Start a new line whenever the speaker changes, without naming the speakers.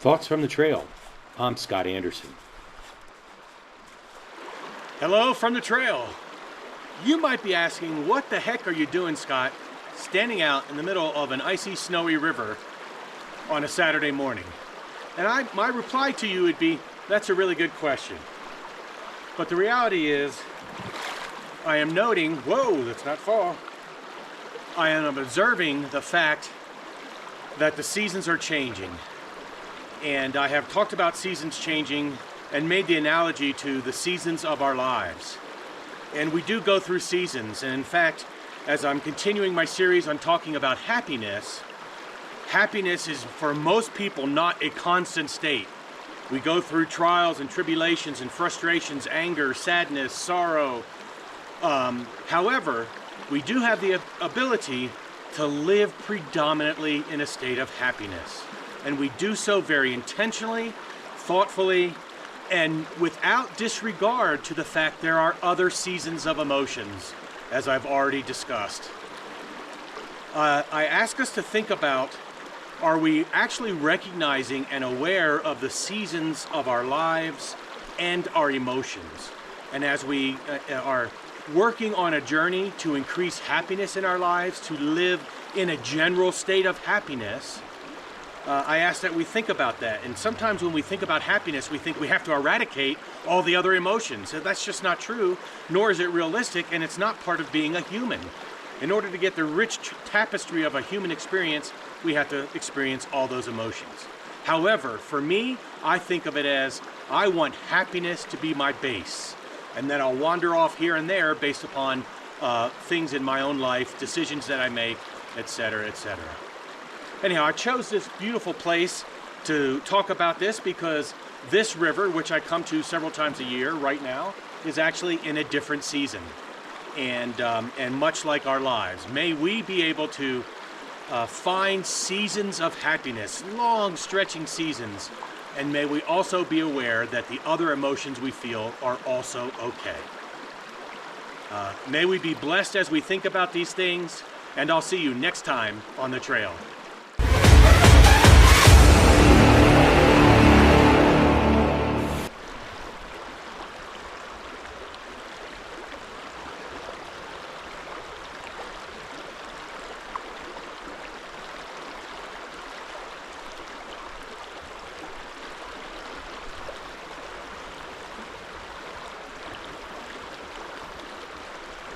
Thoughts from the trail. I'm Scott Anderson.
Hello from the trail. You might be asking, what the heck are you doing, Scott, standing out in the middle of an icy, snowy river on a Saturday morning? And my reply to you would be, that's a really good question. But the reality is, I am noting, whoa, let's not fall. I am observing the fact that the seasons are changing. And I have talked about seasons changing and made the analogy to the seasons of our lives. And we do go through seasons. And in fact, as I'm continuing my series on talking about happiness, happiness is for most people not a constant state. We go through trials and tribulations and frustrations, anger, sadness, sorrow. However, we do have the ability to live predominantly in a state of happiness. And we do so very intentionally, thoughtfully, and without disregard to the fact there are other seasons of emotions, as I've already discussed. I ask us to think about, are we actually recognizing and aware of the seasons of our lives and our emotions? And as we are working on a journey to increase happiness in our lives, to live in a general state of happiness, I ask that we think about that. And sometimes when we think about happiness, we think we have to eradicate all the other emotions. That's just not true, nor is it realistic, and it's not part of being a human. In order to get the rich tapestry of a human experience, we have to experience all those emotions. However, for me, I think of it as I want happiness to be my base, and then I'll wander off here and there based upon things in my own life, decisions that I make, etc., etc. Anyhow, I chose this beautiful place to talk about this because this river, which I come to several times a year right now, is actually in a different season. And much like our lives, may we be able to find seasons of happiness, long stretching seasons, and may we also be aware that the other emotions we feel are also okay. May we be blessed as we think about these things, and I'll see you next time on the trail.